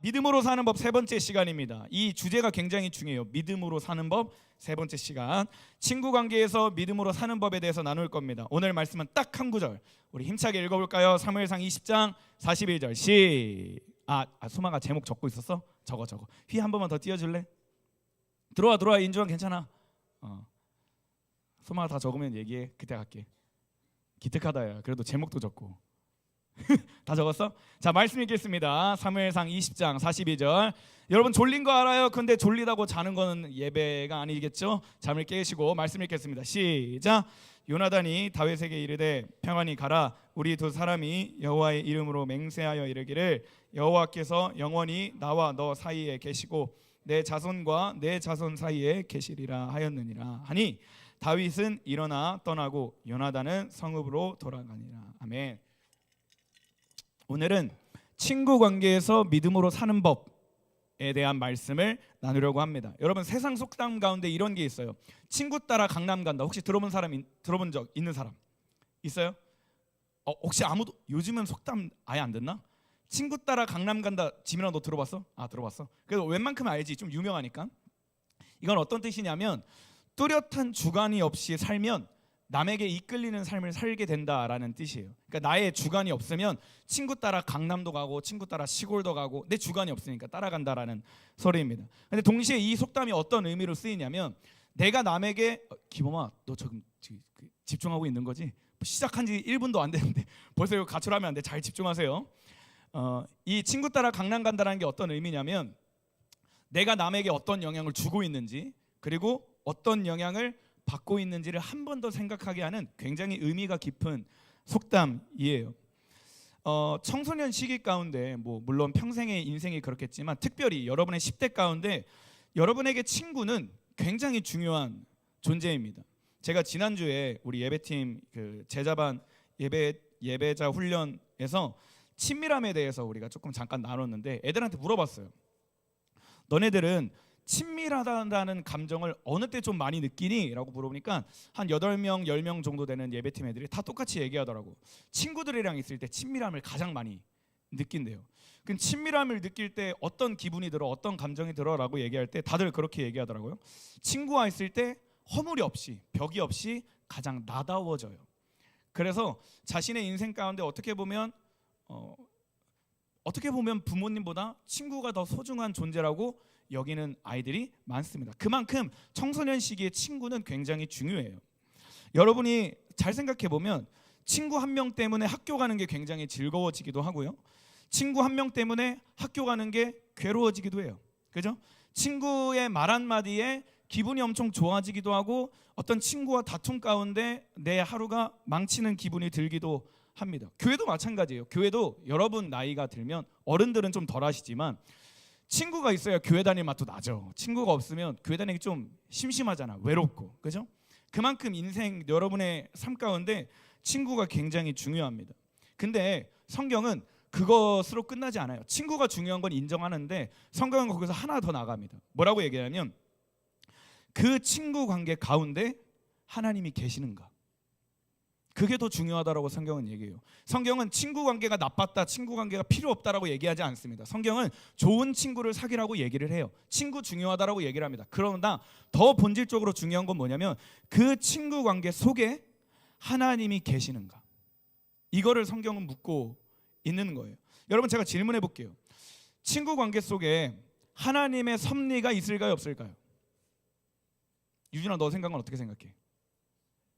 믿음으로 사는 법 세 번째 시간입니다. 이 주제가 굉장히 중요해요. 믿음으로 사는 법 세 번째 시간. 친구 관계에서 믿음으로 사는 법에 대해서 나눌 겁니다. 오늘 말씀은 딱 한 구절 우리 힘차게 읽어볼까요? 사무엘상 20장 41절 소마가 제목 적고 있었어? 적어. 휘 한 번만 더 띄워줄래? 들어와 인주환 괜찮아. 소마가 다 적으면 얘기해. 그때 갈게. 기특하다야. 그래도 제목도 적고. 다 적었어? 자, 말씀 읽겠습니다. 사무엘상 20장 42절. 여러분 졸린 거 알아요? 근데 졸리다고 자는 거는 예배가 아니겠죠? 잠을 깨시고 말씀 읽겠습니다. 시작. 요나단이 다윗에게 이르되 평안히 가라. 우리 두 사람이 여호와의 이름으로 맹세하여 이르기를 여호와께서 영원히 나와 너 사이에 계시고 내 자손과 내 자손 사이에 계시리라 하였느니라 하니 다윗은 일어나 떠나고 요나단은 성읍으로 돌아가니라. 아멘. 오늘은 친구 관계에서 믿음으로 사는 법에 대한 말씀을 나누려고 합니다. 여러분 세상 속담 가운데 이런 게 있어요. 친구 따라 강남 간다. 혹시 들어본 적 있는 사람 있어요? 혹시 아무도 요즘은 속담 아예 안 듣나? 친구 따라 강남 간다. 지민아 너 들어봤어? 들어봤어. 그래서 웬만큼 알지. 좀 유명하니까. 이건 어떤 뜻이냐면 뚜렷한 주관이 없이 살면 남에게 이끌리는 삶을 살게 된다라는 뜻이에요. 그러니까 나의 주관이 없으면 친구 따라 강남도 가고 친구 따라 시골도 가고 내 주관이 없으니까 따라간다라는 소리입니다. 근데 동시에 이 속담이 어떤 의미로 쓰이냐면 내가 남에게 기범아 너 지금 집중하고 있는 거지? 시작한 지 1분도 안 됐는데 벌써 이거 가출하면 안 돼. 잘 집중하세요. 이 친구 따라 강남 간다라는 게 어떤 의미냐면 내가 남에게 어떤 영향을 주고 있는지 그리고 어떤 영향을 받고 있는지를 한 번 더 생각하게 하는 굉장히 의미가 깊은 속담이에요. 청소년 시기 가운데 물론 평생의 인생이 그렇겠지만 특별히 여러분의 10대 가운데 여러분에게 친구는 굉장히 중요한 존재입니다. 제가 지난주에 우리 예배팀 그 제자반 예배자 훈련에서 친밀함에 대해서 우리가 조금 잠깐 나눴는데 애들한테 물어봤어요. 너네들은 친밀하다는 감정을 어느 때 좀 많이 느끼니? 라고 물어보니까 한 8명, 10명 정도 되는 예배팀 애들이 다 똑같이 얘기하더라고. 친구들이랑 있을 때 친밀함을 가장 많이 느낀대요. 그럼 친밀함을 느낄 때 어떤 기분이 들어, 어떤 감정이 들어? 라고 얘기할 때 다들 그렇게 얘기하더라고요. 친구와 있을 때 허물이 없이, 벽이 없이 가장 나다워져요. 그래서 자신의 인생 가운데 어떻게 보면 부모님보다 친구가 더 소중한 존재라고 여기는 아이들이 많습니다. 그만큼 청소년 시기의 친구는 굉장히 중요해요. 여러분이 잘 생각해 보면 친구 한 명 때문에 학교 가는 게 굉장히 즐거워지기도 하고요. 친구 한 명 때문에 학교 가는 게 괴로워지기도 해요. 그죠? 친구의 말 한마디에 기분이 엄청 좋아지기도 하고 어떤 친구와 다툼 가운데 내 하루가 망치는 기분이 들기도 합니다. 교회도 마찬가지예요. 교회도 여러분 나이가 들면 어른들은 좀 덜 하시지만 친구가 있어야 교회 다닐 맛도 나죠. 친구가 없으면 교회 다니기 좀 심심하잖아. 외롭고. 그죠? 그만큼 인생 여러분의 삶 가운데 친구가 굉장히 중요합니다. 근데 성경은 그것으로 끝나지 않아요. 친구가 중요한 건 인정하는데 성경은 거기서 하나 더 나갑니다. 뭐라고 얘기하냐면 그 친구 관계 가운데 하나님이 계시는가? 그게 더 중요하다라고 성경은 얘기해요. 성경은 친구 관계가 나빴다, 친구 관계가 필요 없다라고 얘기하지 않습니다. 성경은 좋은 친구를 사귀라고 얘기를 해요. 친구 중요하다라고 얘기를 합니다. 그러나 더 본질적으로 중요한 건 뭐냐면 그 친구 관계 속에 하나님이 계시는가? 이거를 성경은 묻고 있는 거예요. 여러분 제가 질문해 볼게요. 친구 관계 속에 하나님의 섭리가 있을까요, 없을까요? 유진아 너 생각은 어떻게 생각해?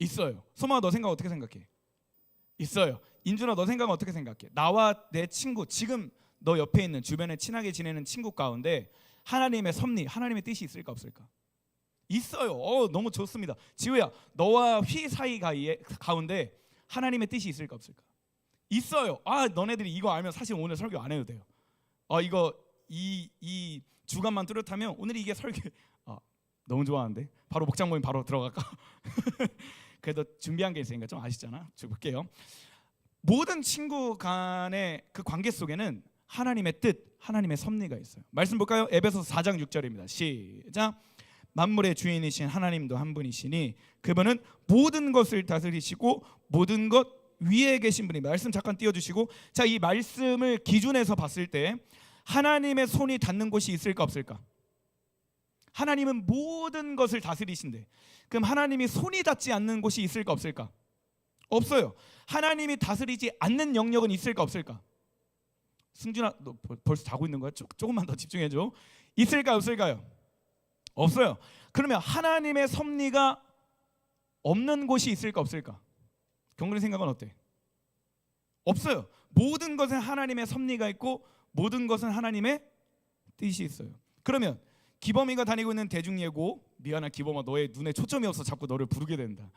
있어요. 소마가 너 생각 어떻게 생각해? 있어요. 인준아 너 생각은 어떻게 생각해? 나와 내 친구 지금 너 옆에 있는 주변에 친하게 지내는 친구 가운데 하나님의 섭리, 하나님의 뜻이 있을까 없을까? 있어요. 너무 좋습니다. 지우야 너와 휘 사이 가운데 하나님의 뜻이 있을까 없을까? 있어요. 너네들이 이거 알면 사실 오늘 설교 안 해도 돼요. 이거 이 주간만 뚜렷하면 오늘 이게 설교 너무 좋아하는데 바로 목장 모임 바로 들어갈까? 그래도 준비한 게 있으니까 좀 아시잖아. 볼게요. 모든 친구 간의 그 관계 속에는 하나님의 뜻, 하나님의 섭리가 있어요. 말씀 볼까요? 에베소서 4장 6절입니다. 시작. 만물의 주인이신 하나님도 한 분이시니 그분은 모든 것을 다스리시고 모든 것 위에 계신 분입니다. 말씀 잠깐 띄워주시고 자, 이 말씀을 기준에서 봤을 때 하나님의 손이 닿는 곳이 있을까 없을까? 하나님은 모든 것을 다스리신데, 그럼 하나님이 손이 닿지 않는 곳이 있을까 없을까? 없어요. 하나님이 다스리지 않는 영역은 있을까 없을까? 승준아, 너 벌써 자고 있는 거야? 조금만 더 집중해줘. 있을까요 없을까요? 없어요. 그러면 하나님의 섭리가 없는 곳이 있을까 없을까? 경건의 생각은 어때? 없어요. 모든 것은 하나님의 섭리가 있고 모든 것은 하나님의 뜻이 있어요. 그러면 기범이가 다니고 있는 대중예고, 미안한 기범아, 너의 눈에 초점이 없어 자꾸 너를 부르게 된다.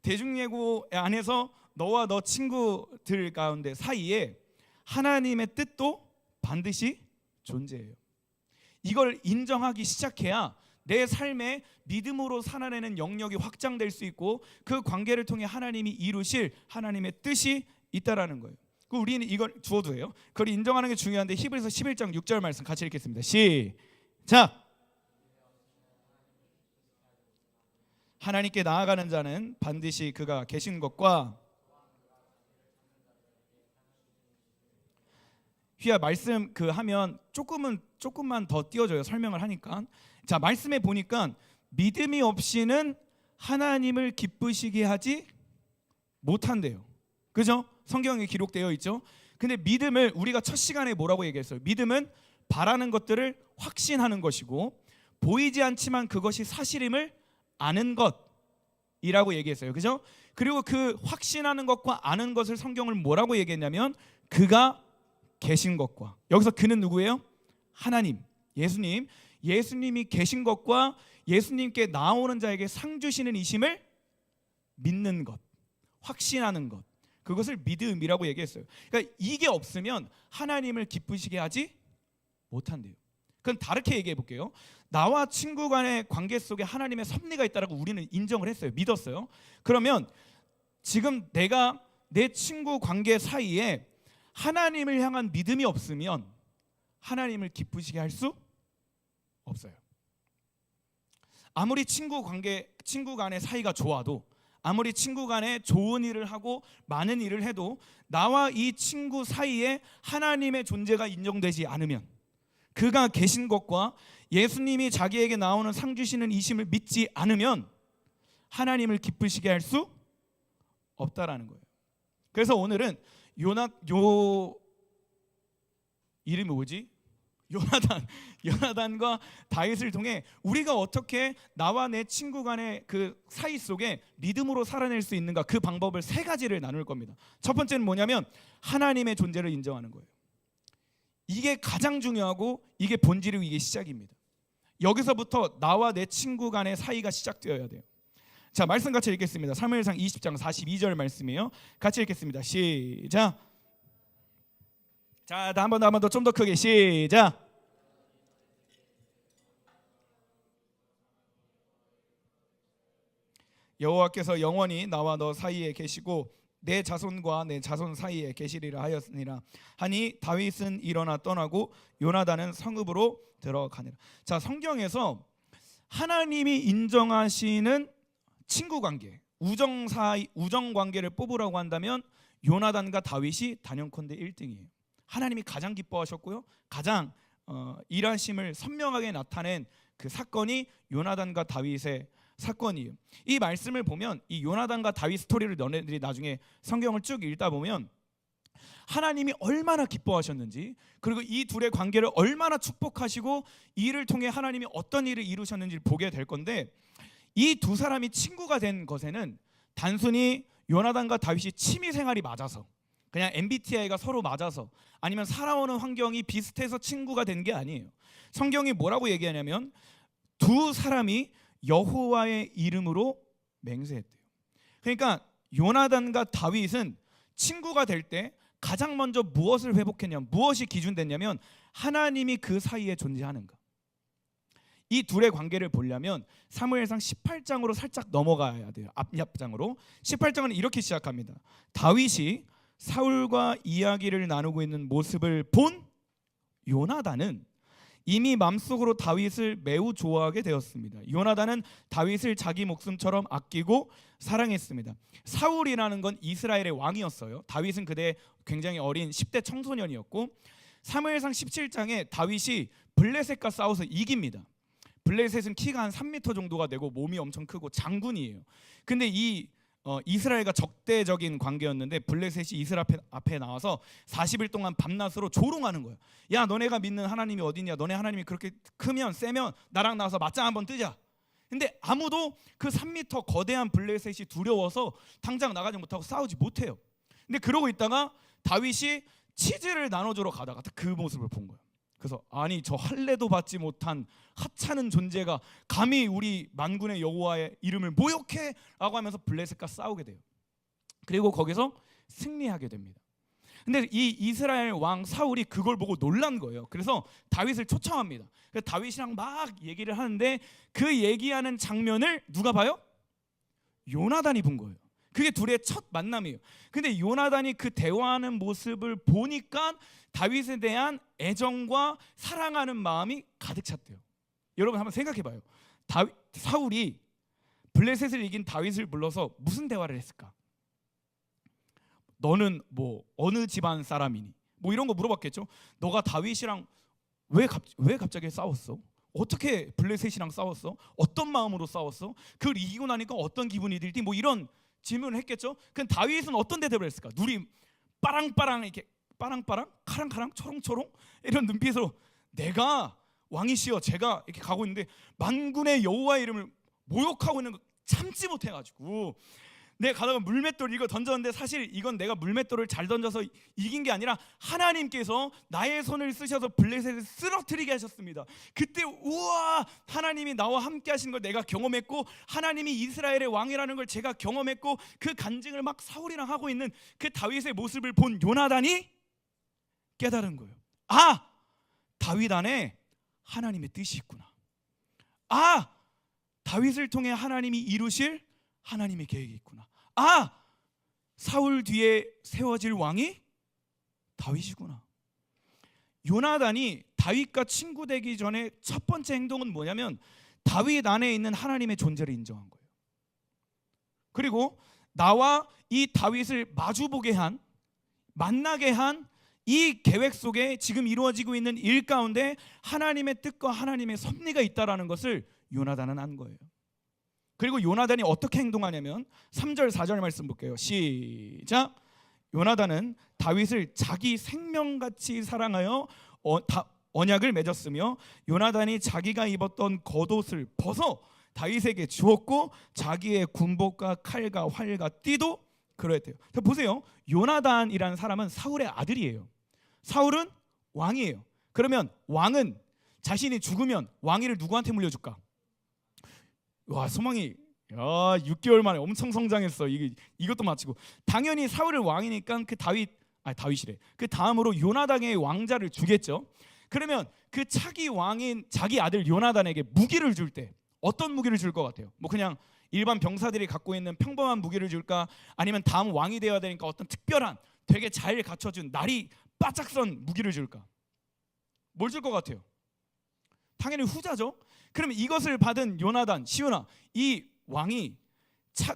대중예고 안에서 너와 너 친구들 가운데 사이에 하나님의 뜻도 반드시 존재해요. 이걸 인정하기 시작해야 내 삶에 믿음으로 살아내는 영역이 확장될 수 있고 그 관계를 통해 하나님이 이루실 하나님의 뜻이 있다라는 거예요. 우리는 이걸 주어도 해요. 그걸 인정하는 게 중요한데 히브리서 11장 6절 말씀 같이 읽겠습니다. 시작. 하나님께 나아가는 자는 반드시 그가 계신 것과, 휘야 말씀 그 하면 조금만 더 띄워줘요. 설명을 하니까. 자, 말씀에 보니까 믿음이 없이는 하나님을 기쁘시게 하지 못한대요. 그죠? 성경에 기록되어 있죠. 근데 믿음을 우리가 첫 시간에 뭐라고 얘기했어요? 믿음은 바라는 것들을 확신하는 것이고 보이지 않지만 그것이 사실임을 아는 것이라고 얘기했어요. 그죠? 그리고 그 확신하는 것과 아는 것을 성경을 뭐라고 얘기했냐면 그가 계신 것과, 여기서 그는 누구예요? 하나님, 예수님. 예수님이 계신 것과 예수님께 나오는 자에게 상 주시는 이심을 믿는 것, 확신하는 것, 그것을 믿음이라고 얘기했어요. 그러니까 이게 없으면 하나님을 기쁘시게 하지 못한대요. 그럼 다르게 얘기해 볼게요. 나와 친구 간의 관계 속에 하나님의 섭리가 있다라고 우리는 인정을 했어요. 믿었어요. 그러면 지금 내가 내 친구 관계 사이에 하나님을 향한 믿음이 없으면 하나님을 기쁘시게 할 수 없어요. 아무리 친구 간의 사이가 좋아도, 아무리 친구 간에 좋은 일을 하고 많은 일을 해도 나와 이 친구 사이에 하나님의 존재가 인정되지 않으면, 그가 계신 것과 예수님이 자기에게 나오는 상 주시는 이심을 믿지 않으면 하나님을 기쁘시게 할 수 없다라는 거예요. 그래서 오늘은 이름이 뭐지? 요나단과 다윗을 통해 우리가 어떻게 나와 내 친구 간의 그 사이 속에 믿음으로 살아낼 수 있는가, 그 방법을 3가지를 나눌 겁니다. 첫 번째는 뭐냐면 하나님의 존재를 인정하는 거예요. 이게 가장 중요하고 이게 본질이고 이게 시작입니다. 여기서부터 나와 내 친구 간의 사이가 시작되어야 돼요. 자, 말씀 같이 읽겠습니다. 사무엘상 20장 42절 말씀이에요. 같이 읽겠습니다. 시작. 자, 한 번 더 좀 더 크게 시작. 여호와께서 영원히 나와 너 사이에 계시고 내 자손과 내 자손 사이에 계시리라 하였으니라 하니 다윗은 일어나 떠나고 요나단은 성읍으로 들어가니라. 자, 성경에서 하나님이 인정하시는 친구 관계, 우정 관계를 뽑으라고 한다면 요나단과 다윗이 단연컨대 1등이에요. 하나님이 가장 기뻐하셨고요, 가장 일하심을 선명하게 나타낸 그 사건이 요나단과 다윗의 사건이에요. 이 말씀을 보면 이 요나단과 다윗 스토리를 너네들이 나중에 성경을 쭉 읽다 보면 하나님이 얼마나 기뻐하셨는지, 그리고 이 둘의 관계를 얼마나 축복하시고 이를 통해 하나님이 어떤 일을 이루셨는지를 보게 될 건데, 이 두 사람이 친구가 된 것에는 단순히 요나단과 다윗이 취미 생활이 맞아서, 그냥 MBTI가 서로 맞아서, 아니면 살아오는 환경이 비슷해서 친구가 된 게 아니에요. 성경이 뭐라고 얘기하냐면 두 사람이 여호와의 이름으로 맹세했대요. 그러니까 요나단과 다윗은 친구가 될 때 가장 먼저 무엇을 회복했냐면, 무엇이 기준됐냐면 하나님이 그 사이에 존재하는가. 이 둘의 관계를 보려면 사무엘상 18장으로 살짝 넘어가야 돼요. 앞장으로. 18장은 이렇게 시작합니다. 다윗이 사울과 이야기를 나누고 있는 모습을 본 요나단은 이미 마음속으로 다윗을 매우 좋아하게 되었습니다. 요나단은 다윗을 자기 목숨처럼 아끼고 사랑했습니다. 사울이라는 건 이스라엘의 왕이었어요. 다윗은 그때 굉장히 어린 10대 청소년이었고, 사무엘상 17장에 다윗이 블레셋과 싸워서 이깁니다. 블레셋은 키가 한 3m 정도가 되고 몸이 엄청 크고 장군이에요. 근데 이 이스라엘과 적대적인 관계였는데 블레셋이 이스라엘 앞에 나와서 40일 동안 밤낮으로 조롱하는 거예요. 야, 너네가 믿는 하나님이 어디냐? 너네 하나님이 그렇게 크면 세면 나랑 나와서 맞짱 한번 뜨자. 근데 아무도 그 3m 거대한 블레셋이 두려워서 당장 나가지 못하고 싸우지 못해요. 근데 그러고 있다가 다윗이 치즈를 나눠주러 가다가 그 모습을 본 거예요. 그래서 아니, 저 할례도 받지 못한 하찮은 존재가 감히 우리 만군의 여호와의 이름을 모욕해? 라고 하면서 블레셋과 싸우게 돼요. 그리고 거기서 승리하게 됩니다. 근데 이 이스라엘 왕 사울이 그걸 보고 놀란 거예요. 그래서 다윗을 초청합니다. 그래서 다윗이랑 막 얘기를 하는데 그 얘기하는 장면을 누가 봐요? 요나단이 본 거예요. 그게 둘의 첫 만남이에요. 근데 요나단이 그 대화하는 모습을 보니까 다윗에 대한 애정과 사랑하는 마음이 가득 찼대요. 여러분 한번 생각해봐요. 사울이 블레셋을 이긴 다윗을 불러서 무슨 대화를 했을까? 너는 뭐 어느 집안 사람이니? 뭐 이런 거 물어봤겠죠. 너가 다윗이랑 왜 갑자기 싸웠어? 어떻게 블레셋이랑 싸웠어? 어떤 마음으로 싸웠어? 그걸 이기고 나니까 어떤 기분이 들지? 뭐 이런 질문을 했겠죠. 그럼 다윗은 어떤 대답을 했을까? 눈이 빠랑빠랑 이렇게 빠랑빠랑 카랑카랑 초롱초롱 이런 눈빛으로 내가 왕이시여 제가 이렇게 가고 있는데 만군의 여호와의 이름을 모욕하고 있는 거 참지 못해가지고 내가 가다가 물맷돌 이거 던졌는데 사실 이건 내가 물맷돌을 잘 던져서 이긴 게 아니라 하나님께서 나의 손을 쓰셔서 블레셋을 쓰러뜨리게 하셨습니다. 그때 우와, 하나님이 나와 함께 하신 걸 내가 경험했고 하나님이 이스라엘의 왕이라는 걸 제가 경험했고 그 간증을 막 사울이랑 하고 있는 그 다윗의 모습을 본 요나단이 깨달은 거예요. 아, 다윗 안에 하나님의 뜻이 있구나. 아, 다윗을 통해 하나님이 이루실 하나님의 계획이 있구나. 아, 사울 뒤에 세워질 왕이 다윗이구나. 요나단이 다윗과 친구 되기 전에 첫 번째 행동은 뭐냐면 다윗 안에 있는 하나님의 존재를 인정한 거예요. 그리고 나와 이 다윗을 마주보게 한, 만나게 한 이 계획 속에 지금 이루어지고 있는 일 가운데 하나님의 뜻과 하나님의 섭리가 있다라는 것을 요나단은 안 거예요. 그리고 요나단이 어떻게 행동하냐면 3절 4절 말씀 볼게요. 시작. 요나단은 다윗을 자기 생명같이 사랑하여 언약을 맺었으며 요나단이 자기가 입었던 겉옷을 벗어 다윗에게 주었고 자기의 군복과 칼과 활과 띠도 그랬대요. 보세요. 요나단이라는 사람은 사울의 아들이에요. 사울은 왕이에요. 그러면 왕은 자신이 죽으면 왕위를 누구한테 물려줄까? 와, 소망이 6개월 만에 엄청 성장했어. 이것도 마치고 당연히 사울을 왕이니까 다윗이래. 그 다음으로 요나단의 왕자를 주겠죠. 그러면 그 차기 왕인 자기 아들 요나단에게 무기를 줄 때 어떤 무기를 줄 것 같아요? 뭐 그냥 일반 병사들이 갖고 있는 평범한 무기를 줄까? 아니면 다음 왕이 되어야 되니까 어떤 특별한 되게 잘 갖춰준 날이 바짝 선 무기를 줄까? 뭘 줄 것 같아요? 당연히 후자죠. 그러면 이것을 받은 요나단, 시온아, 이 왕이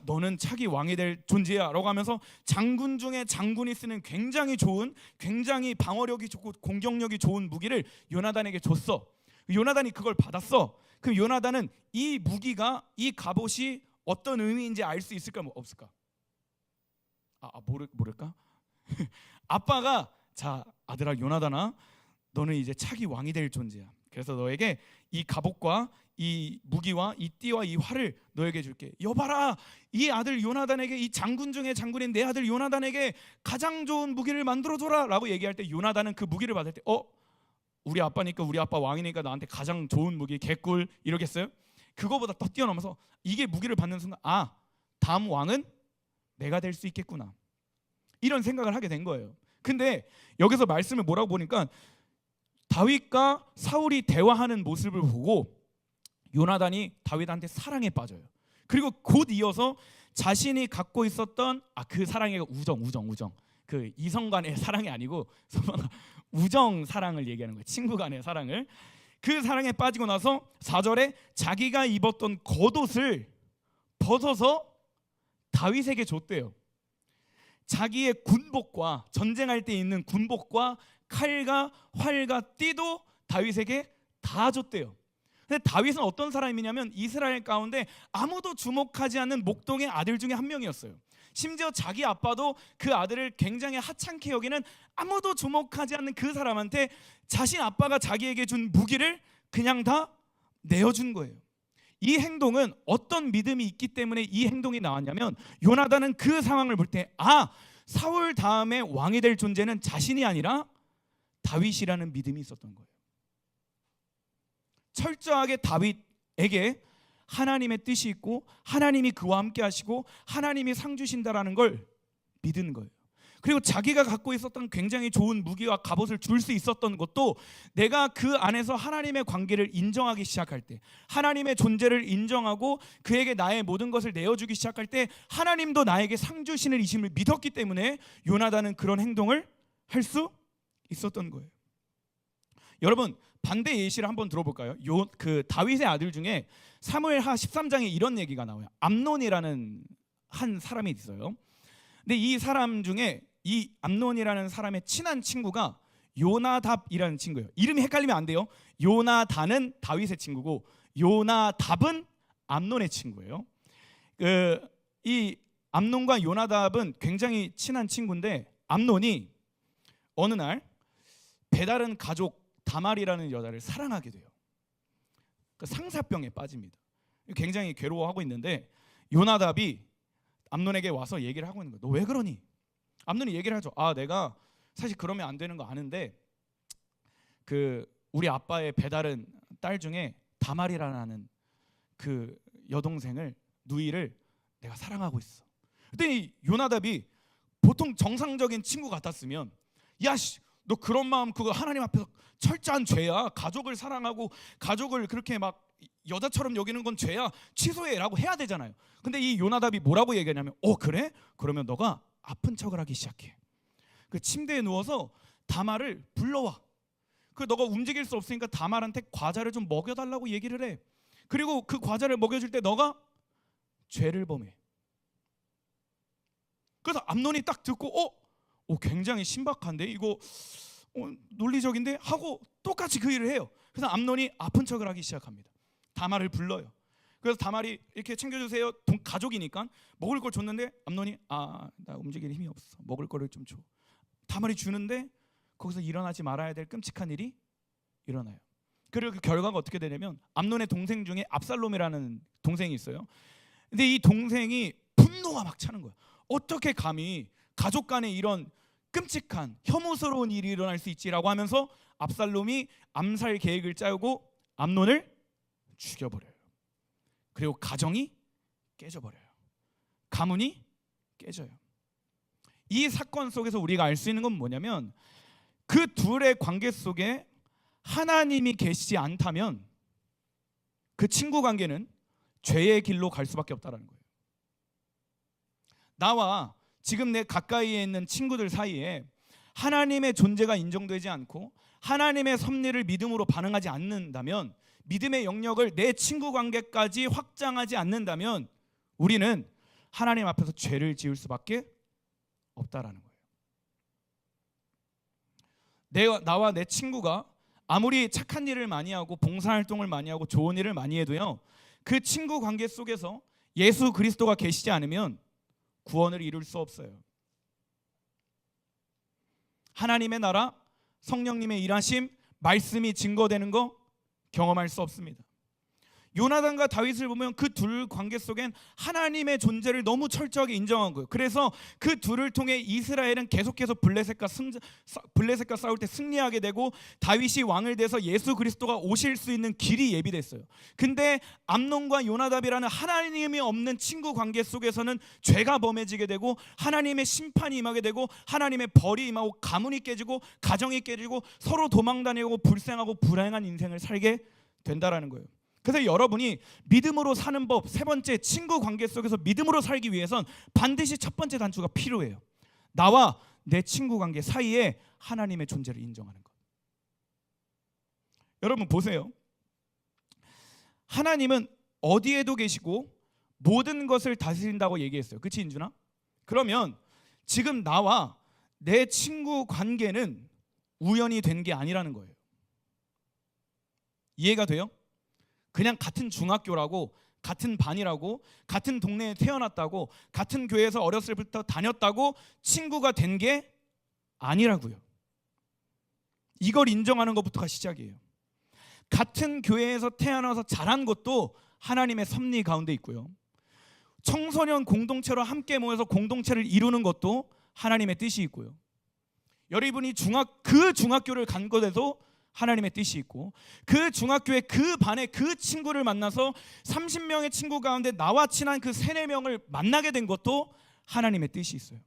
너는 차기 왕이 될 존재야 라고 하면서 장군 중에 장군이 쓰는 굉장히 좋은, 굉장히 방어력이 좋고 공격력이 좋은 무기를 요나단에게 줬어. 요나단이 그걸 받았어. 그럼 요나단은 이 무기가, 이 갑옷이 어떤 의미인지 알 수 있을까 없을까? 모를까? 아빠가 자, 아들아 요나단아, 너는 이제 차기 왕이 될 존재야. 그래서 너에게 이 갑옷과 이 무기와 이 띠와 이 활을 너에게 줄게. 여봐라, 이 아들 요나단에게, 이 장군 중에 장군인 내 아들 요나단에게 가장 좋은 무기를 만들어줘라 라고 얘기할 때 요나단은 그 무기를 받을 때 우리 아빠니까, 우리 아빠 왕이니까 나한테 가장 좋은 무기 개꿀 이러겠어요? 그거보다 더 뛰어넘어서 이게 무기를 받는 순간 다음 왕은 내가 될 수 있겠구나, 이런 생각을 하게 된 거예요. 근데 여기서 말씀을 뭐라고 보니까 다윗과 사울이 대화하는 모습을 보고 요나단이 다윗한테 사랑에 빠져요. 그리고 곧 이어서 자신이 갖고 있었던 그 사랑의 우정, 그 이성 간의 사랑이 아니고 우정 사랑을 얘기하는 거예요. 친구 간의 사랑을. 그 사랑에 빠지고 나서 4절에 자기가 입었던 겉옷을 벗어서 다윗에게 줬대요. 자기의 군복과, 전쟁할 때 입는 군복과 칼과 활과 띠도 다윗에게 다 줬대요. 근데 다윗은 어떤 사람이냐면 이스라엘 가운데 아무도 주목하지 않는 목동의 아들 중에 한 명이었어요. 심지어 자기 아빠도 그 아들을 굉장히 하찮게 여기는 아무도 주목하지 않는 그 사람한테 자신 아빠가 자기에게 준 무기를 그냥 다 내어준 거예요. 이 행동은 어떤 믿음이 있기 때문에 이 행동이 나왔냐면, 요나단은 그 상황을 볼 때 사울 다음에 왕이 될 존재는 자신이 아니라 다윗이라는 믿음이 있었던 거예요. 철저하게 다윗에게 하나님의 뜻이 있고 하나님이 그와 함께 하시고 하나님이 상 주신다라는 걸 믿은 거예요. 그리고 자기가 갖고 있었던 굉장히 좋은 무기와 갑옷을 줄 수 있었던 것도 내가 그 안에서 하나님의 관계를 인정하기 시작할 때, 하나님의 존재를 인정하고 그에게 나의 모든 것을 내어주기 시작할 때 하나님도 나에게 상 주시는 이심을 믿었기 때문에 요나단은 그런 행동을 할 수 있었던 거예요. 여러분, 반대 예시를 한번 들어볼까요? 그 다윗의 아들 중에 사무엘하 13장에 이런 얘기가 나와요. 암논이라는 한 사람이 있어요. 근데 이 사람 중에 이 암논이라는 사람의 친한 친구가 요나답이라는 친구예요. 이름이 헷갈리면 안 돼요. 요나단은 다윗의 친구고 요나답은 암논의 친구예요. 이 암논과 요나답은 굉장히 친한 친구인데, 암논이 어느 날 배다른 가족 다말이라는 여자를 사랑하게 돼요. 상사병에 빠집니다. 굉장히 괴로워하고 있는데 요나답이 암논에게 와서 얘기를 하고 있는 거예요. 너 왜 그러니? 암논이 얘기를 하죠. 내가 사실 그러면 안 되는 거 아는데 우리 아빠의 배다른 딸 중에 다말이라는 그 여동생을, 누이를 내가 사랑하고 있어. 그랬더니 요나답이 보통 정상적인 친구 같았으면, 너 그런 마음 그거 하나님 앞에서 철저한 죄야. 가족을 사랑하고 가족을 그렇게 막 여자처럼 여기는 건 죄야. 취소해라고 해야 되잖아요. 근데 이 요나답이 뭐라고 얘기하냐면, 그래? 그러면 너가 아픈 척을 하기 시작해. 그 침대에 누워서 다말을 불러와. 너가 움직일 수 없으니까 다말한테 과자를 좀 먹여달라고 얘기를 해. 그리고 그 과자를 먹여줄 때 너가 죄를 범해. 그래서 암논이 딱 듣고 굉장히 신박한데 이거 논리적인데 하고 똑같이 그 일을 해요. 그래서 암논이 아픈 척을 하기 시작합니다. 다말을 불러요. 그래서 다말이 이렇게 챙겨주세요. 가족이니까 먹을 걸 줬는데 암논이 나 움직일 힘이 없어. 먹을 거를 좀 줘. 다말이 주는데 거기서 일어나지 말아야 될 끔찍한 일이 일어나요. 그리고 그 결과가 어떻게 되냐면, 암논의 동생 중에 압살롬이라는 동생이 있어요. 근데 이 동생이 분노가 막 차는 거야. 어떻게 감히 가족 간에 이런 끔찍한 혐오스러운 일이 일어날 수 있지라고 하면서 압살롬이 암살 계획을 짜고 암논을 죽여버려요. 그리고 가정이 깨져버려요. 가문이 깨져요. 이 사건 속에서 우리가 알 수 있는 건 뭐냐면, 그 둘의 관계 속에 하나님이 계시지 않다면 그 친구 관계는 죄의 길로 갈 수밖에 없다는 거예요. 나와 지금 내 가까이에 있는 친구들 사이에 하나님의 존재가 인정되지 않고 하나님의 섭리를 믿음으로 반응하지 않는다면, 믿음의 영역을 내 친구 관계까지 확장하지 않는다면 우리는 하나님 앞에서 죄를 지을 수밖에 없다라는 거예요. 나와 내 친구가 아무리 착한 일을 많이 하고 봉사활동을 많이 하고 좋은 일을 많이 해도요, 그 친구 관계 속에서 예수 그리스도가 계시지 않으면 구원을 이룰 수 없어요. 하나님의 나라, 성령님의 일하심, 말씀이 증거되는 거 경험할 수 없습니다. 요나단과 다윗을 보면 그 둘 관계 속엔 하나님의 존재를 너무 철저하게 인정한 거예요. 그래서 그 둘을 통해 이스라엘은 계속해서 블레셋과 싸울 때 승리하게 되고 다윗이 왕을 돼서 예수 그리스도가 오실 수 있는 길이 예비됐어요. 근데 암논과 요나답이라는 하나님이 없는 친구 관계 속에서는 죄가 범해지게 되고 하나님의 심판이 임하게 되고 하나님의 벌이 임하고 가문이 깨지고 가정이 깨지고 서로 도망다니고 불쌍하고 불행한 인생을 살게 된다라는 거예요. 그래서 여러분이 믿음으로 사는 법, 세 번째, 친구 관계 속에서 믿음으로 살기 위해선 반드시 첫 번째 단추가 필요해요. 나와 내 친구 관계 사이에 하나님의 존재를 인정하는 것. 여러분 보세요. 하나님은 어디에도 계시고 모든 것을 다스린다고 얘기했어요. 그치 인준아? 그러면 지금 나와 내 친구 관계는 우연히 된 게 아니라는 거예요. 이해가 돼요? 그냥 같은 중학교라고, 같은 반이라고, 같은 동네에 태어났다고, 같은 교회에서 어렸을 때부터 다녔다고 친구가 된 게 아니라고요. 이걸 인정하는 것부터가 시작이에요. 같은 교회에서 태어나서 자란 것도 하나님의 섭리 가운데 있고요. 청소년 공동체로 함께 모여서 공동체를 이루는 것도 하나님의 뜻이 있고요. 여러분이 그 중학교를 간 것에도 하나님의 뜻이 있고, 그 중학교의 그 반의 그 친구를 만나서 30명의 친구 가운데 나와 친한 그 3, 4명을 만나게 된 것도 하나님의 뜻이 있어요.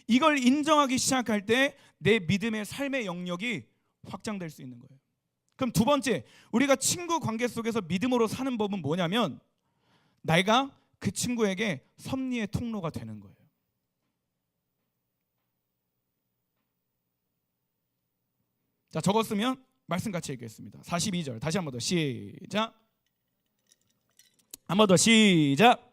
이걸 인정하기 시작할 때 내 믿음의 삶의 영역이 확장될 수 있는 거예요. 그럼 두 번째, 우리가 친구 관계 속에서 믿음으로 사는 법은 뭐냐면, 내가 그 친구에게 섭리의 통로가 되는 거예요. 자, 적었으면 말씀 같이 읽겠습니다. 42절 다시 한 번 더 시작. 한 번 더 시작.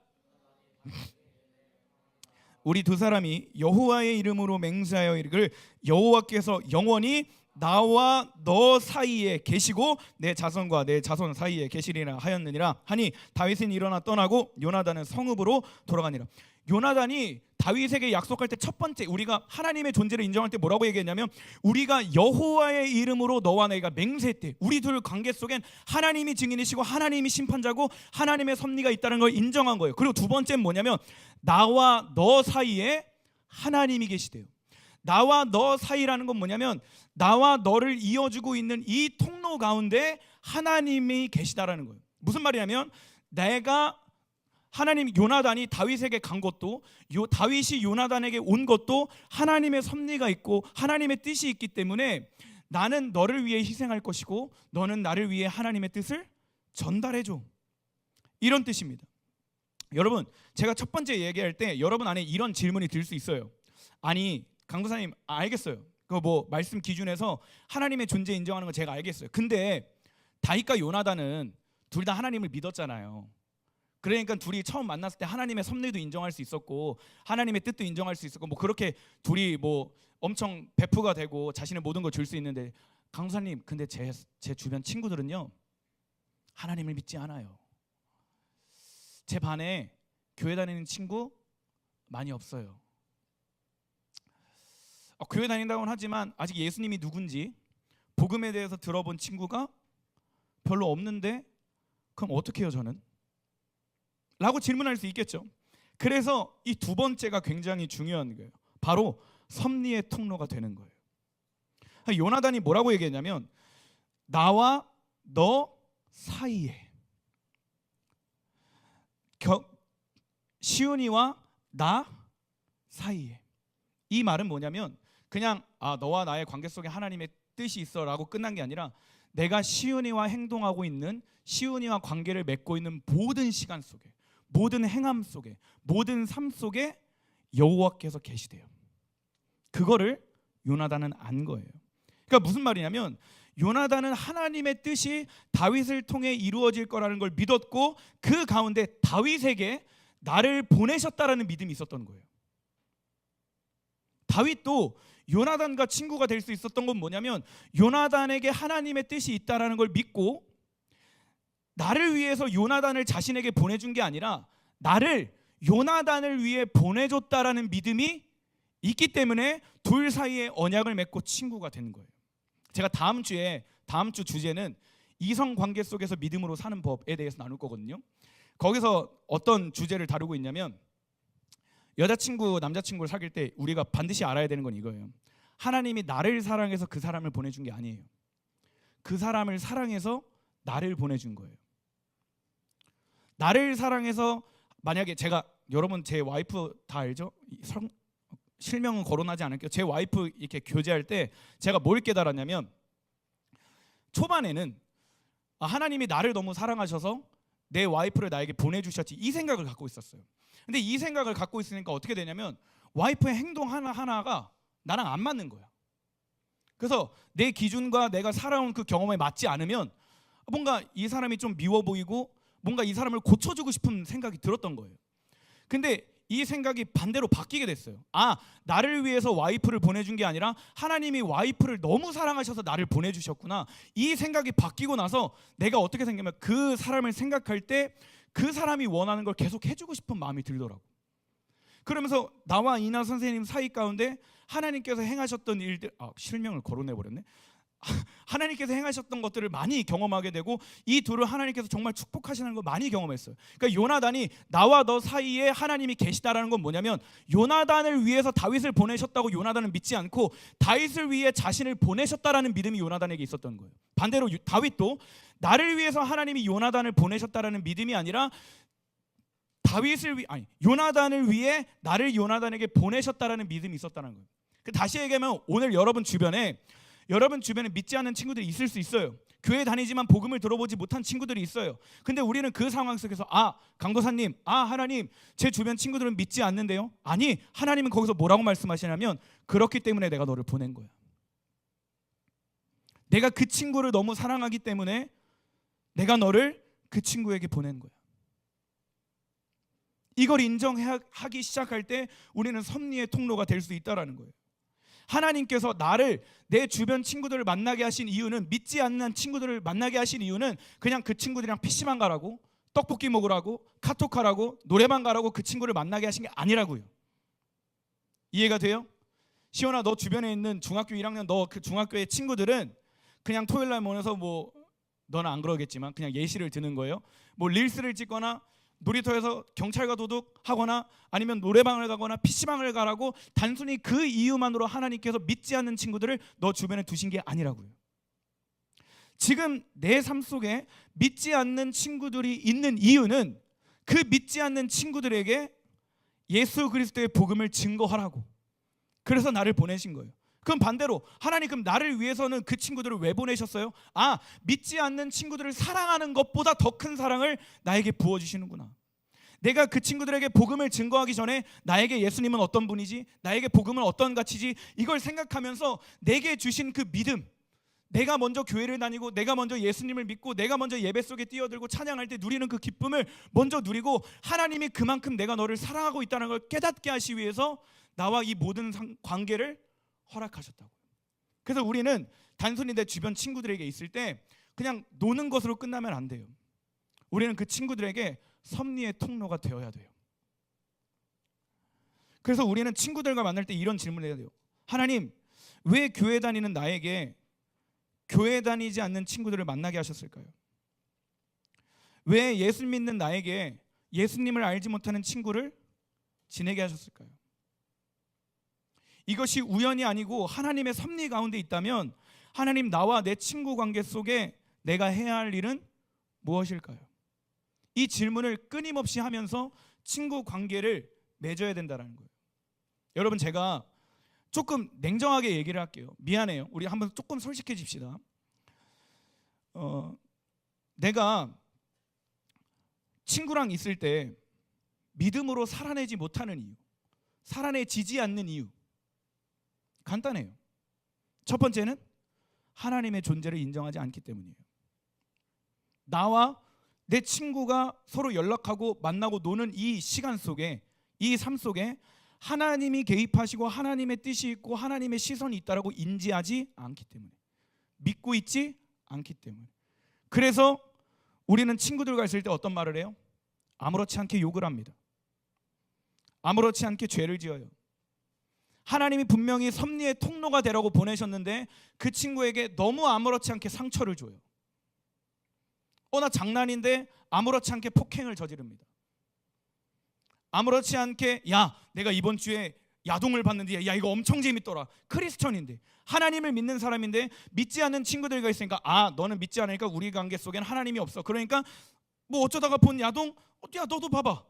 우리 두 사람이 여호와의 이름으로 맹세하여 이르기를 여호와께서 영원히 나와 너 사이에 계시고 내 자손과 내 자손 사이에 계시리라 하였느니라 하니 다윗은 일어나 떠나고 요나단은 성읍으로 돌아가니라. 요나단이 다윗에게 약속할 때 첫 번째, 우리가 하나님의 존재를 인정할 때 뭐라고 얘기했냐면, 우리가 여호와의 이름으로 너와 내가 맹세했대. 우리 둘 관계 속엔 하나님이 증인이시고 하나님이 심판자고 하나님의 섭리가 있다는 걸 인정한 거예요. 그리고 두 번째는 뭐냐면, 나와 너 사이에 하나님이 계시대요. 나와 너 사이라는 건 뭐냐면, 나와 너를 이어주고 있는 이 통로 가운데 하나님이 계시다라는 거예요. 무슨 말이냐면, 내가 하나님, 요나단이 다윗에게 간 것도, 다윗이 요나단에게 온 것도 하나님의 섭리가 있고 하나님의 뜻이 있기 때문에 나는 너를 위해 희생할 것이고 너는 나를 위해 하나님의 뜻을 전달해줘, 이런 뜻입니다. 여러분, 제가 첫 번째 얘기할 때 여러분 안에 이런 질문이 들 수 있어요. 아니, 강도사님, 알겠어요. 그 뭐 말씀 기준에서 하나님의 존재 인정하는 거 제가 알겠어요. 근데 다윗과 요나단은 둘 다 하나님을 믿었잖아요. 그러니까 둘이 처음 만났을 때 하나님의 섭리도 인정할 수 있었고 하나님의 뜻도 인정할 수 있었고, 뭐 그렇게 둘이 뭐 엄청 베프가 되고 자신의 모든 걸 줄 수 있는데, 강도사님, 근데 제 주변 친구들은요 하나님을 믿지 않아요. 제 반에 교회 다니는 친구 많이 없어요. 교회 다닌다고는 하지만 아직 예수님이 누군지 복음에 대해서 들어본 친구가 별로 없는데 그럼 어떻게 해요 저는? 라고 질문할 수 있겠죠. 그래서 이 두 번째가 굉장히 중요한 거예요. 바로 섭리의 통로가 되는 거예요. 요나단이 뭐라고 얘기했냐면, 나와 너 사이에, 시온이와 나 사이에. 이 말은 뭐냐면, 그냥 너와 나의 관계 속에 하나님의 뜻이 있어 라고 끝난 게 아니라, 내가 시온이와 행동하고 있는, 시온이와 관계를 맺고 있는 모든 시간 속에, 모든 행함 속에, 모든 삶 속에 여호와께서 계시대요. 그거를 요나단은 안 거예요. 그러니까 무슨 말이냐면, 요나단은 하나님의 뜻이 다윗을 통해 이루어질 거라는 걸 믿었고, 그 가운데 다윗에게 나를 보내셨다라는 믿음이 있었던 거예요. 다윗도 요나단과 친구가 될 수 있었던 건 뭐냐면, 요나단에게 하나님의 뜻이 있다라는 걸 믿고, 나를 위해서 요나단을 자신에게 보내준 게 아니라 나를 요나단을 위해 보내줬다라는 믿음이 있기 때문에 둘 사이에 언약을 맺고 친구가 된 거예요. 제가 다음 주 주제는 이성 관계 속에서 믿음으로 사는 법에 대해서 나눌 거거든요. 거기서 어떤 주제를 다루고 있냐면, 여자친구, 남자친구를 사귈 때 우리가 반드시 알아야 되는 건 이거예요. 하나님이 나를 사랑해서 그 사람을 보내준 게 아니에요. 그 사람을 사랑해서 나를 보내준 거예요. 나를 사랑해서, 만약에 여러분 제 와이프 다 알죠? 실명은 거론하지 않을게요. 제 와이프 이렇게 교제할 때 제가 뭘 깨달았냐면, 초반에는 하나님이 나를 너무 사랑하셔서 내 와이프를 나에게 보내주셨지, 이 생각을 갖고 있었어요. 근데 이 생각을 갖고 있으니까 어떻게 되냐면, 와이프의 행동 하나하나가 나랑 안 맞는 거야. 그래서 내 기준과 내가 살아온 그 경험에 맞지 않으면 뭔가 이 사람이 좀 미워 보이고 뭔가 이 사람을 고쳐주고 싶은 생각이 들었던 거예요. 근데 이 생각이 반대로 바뀌게 됐어요. 아, 나를 위해서 와이프를 보내준 게 아니라 하나님이 와이프를 너무 사랑하셔서 나를 보내주셨구나. 이 생각이 바뀌고 나서 내가 어떻게 생각하면 그 사람을 생각할 때 그 사람이 원하는 걸 계속 해주고 싶은 마음이 들더라고. 그러면서 나와 이나 선생님 사이 가운데 하나님께서 행하셨던 일들, 실명을 거론해버렸네. 하나님께서 행하셨던 것들을 많이 경험하게 되고 이 둘을 하나님께서 정말 축복하시는 걸 많이 경험했어요. 그러니까 요나단이 나와 너 사이에 하나님이 계시다라는 건 뭐냐면, 요나단을 위해서 다윗을 보내셨다고 요나단은 믿지 않고 다윗을 위해 자신을 보내셨다라는 믿음이 요나단에게 있었던 거예요. 반대로 다윗도 나를 위해서 하나님이 요나단을 보내셨다라는 믿음이 아니라 요나단을 위해 나를 요나단에게 보내셨다라는 믿음이 있었다는 거예요. 다시 얘기하면 오늘 여러분 주변에 믿지 않는 친구들이 있을 수 있어요. 교회 다니지만 복음을 들어보지 못한 친구들이 있어요. 근데 우리는 그 상황 속에서 강도사님, 하나님, 제 주변 친구들은 믿지 않는데요. 아니, 하나님은 거기서 뭐라고 말씀하시냐면, 그렇기 때문에 내가 너를 보낸 거야. 내가 그 친구를 너무 사랑하기 때문에 내가 너를 그 친구에게 보낸 거야. 이걸 인정하기 시작할 때 우리는 섭리의 통로가 될 수 있다라는 거예요. 하나님께서 나를, 내 주변 친구들을 만나게 하신 이유는, 믿지 않는 친구들을 만나게 하신 이유는 그냥 그 친구들이랑 PC방 가라고, 떡볶이 먹으라고, 카톡하라고, 노래방 가라고 그 친구를 만나게 하신 게 아니라고요. 이해가 돼요? 시원아, 너 주변에 있는 중학교 1학년 너 그 중학교의 친구들은 그냥 토요일 날 모여서 너는 안 그러겠지만 그냥 예시를 드는 거예요. 릴스를 찍거나 놀이터에서 경찰과 도둑하거나 아니면 노래방을 가거나 PC방을 가라고 단순히 그 이유만으로 하나님께서 믿지 않는 친구들을 너 주변에 두신 게 아니라고요. 지금 내 삶 속에 믿지 않는 친구들이 있는 이유는 그 믿지 않는 친구들에게 예수 그리스도의 복음을 증거하라고, 그래서 나를 보내신 거예요. 그럼 반대로 하나님, 그럼 나를 위해서는 그 친구들을 왜 보내셨어요? 믿지 않는 친구들을 사랑하는 것보다 더 큰 사랑을 나에게 부어주시는구나. 내가 그 친구들에게 복음을 증거하기 전에 나에게 예수님은 어떤 분이지, 나에게 복음은 어떤 가치지, 이걸 생각하면서 내게 주신 그 믿음, 내가 먼저 교회를 다니고 내가 먼저 예수님을 믿고 내가 먼저 예배 속에 뛰어들고 찬양할 때 누리는 그 기쁨을 먼저 누리고, 하나님이 그만큼 내가 너를 사랑하고 있다는 걸 깨닫게 하시기 위해서 나와 이 모든 관계를 허락하셨다고. 그래서 우리는 단순히 내 주변 친구들에게 있을 때 그냥 노는 것으로 끝나면 안 돼요. 우리는 그 친구들에게 섭리의 통로가 되어야 돼요. 그래서 우리는 친구들과 만날 때 이런 질문을 해야 돼요. 하나님, 왜 교회 다니는 나에게 교회 다니지 않는 친구들을 만나게 하셨을까요? 왜 예수 믿는 나에게 예수님을 알지 못하는 친구를 지내게 하셨을까요? 이것이 우연이 아니고 하나님의 섭리 가운데 있다면, 하나님, 나와 내 친구 관계 속에 내가 해야 할 일은 무엇일까요? 이 질문을 끊임없이 하면서 친구 관계를 맺어야 된다는 거예요. 여러분, 제가 조금 냉정하게 얘기를 할게요. 미안해요. 우리 한번 조금 솔직해집시다. 내가 친구랑 있을 때 믿음으로 살아내지 못하는 이유, 살아내지지 않는 이유, 간단해요. 첫 번째는 하나님의 존재를 인정하지 않기 때문이에요. 나와 내 친구가 서로 연락하고 만나고 노는 이 시간 속에, 이 삶 속에 하나님이 개입하시고 하나님의 뜻이 있고 하나님의 시선이 있다라고 인지하지 않기 때문에, 믿고 있지 않기 때문에. 그래서 우리는 친구들과 있을 때 어떤 말을 해요? 아무렇지 않게 욕을 합니다. 아무렇지 않게 죄를 지어요. 하나님이 분명히 섭리의 통로가 되라고 보내셨는데 그 친구에게 너무 아무렇지 않게 상처를 줘요. 나 장난인데 아무렇지 않게 폭행을 저지릅니다. 아무렇지 않게, 야, 내가 이번 주에 야동을 봤는데 야, 이거 엄청 재밌더라. 크리스천인데, 하나님을 믿는 사람인데 믿지 않는 친구들과 있으니까, 너는 믿지 않으니까 우리 관계 속엔 하나님이 없어. 그러니까 어쩌다가 본 야동, 야, 너도 봐봐.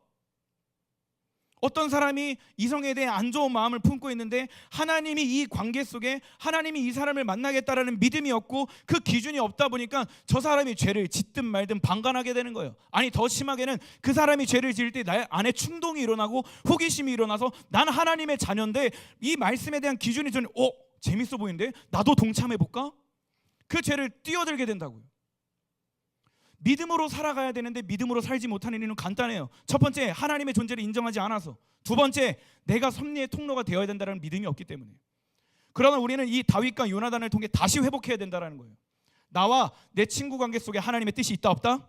어떤 사람이 이성에 대해 안 좋은 마음을 품고 있는데 하나님이 이 관계 속에, 하나님이 이 사람을 만나겠다라는 믿음이 없고 그 기준이 없다 보니까 저 사람이 죄를 짓든 말든 방관하게 되는 거예요. 아니, 더 심하게는 그 사람이 죄를 지을 때 내 안에 충동이 일어나고 호기심이 일어나서 난 하나님의 자녀인데 이 말씀에 대한 기준이 좀 재밌어 보이는데 나도 동참해볼까? 그 죄를 뛰어들게 된다고요. 믿음으로 살아가야 되는데 믿음으로 살지 못하는 이유는 간단해요. 첫 번째, 하나님의 존재를 인정하지 않아서. 두 번째, 내가 섭리의 통로가 되어야 된다는 믿음이 없기 때문에. 그러나 우리는 이 다윗과 요나단을 통해 다시 회복해야 된다는 거예요. 나와 내 친구 관계 속에 하나님의 뜻이 있다 없다?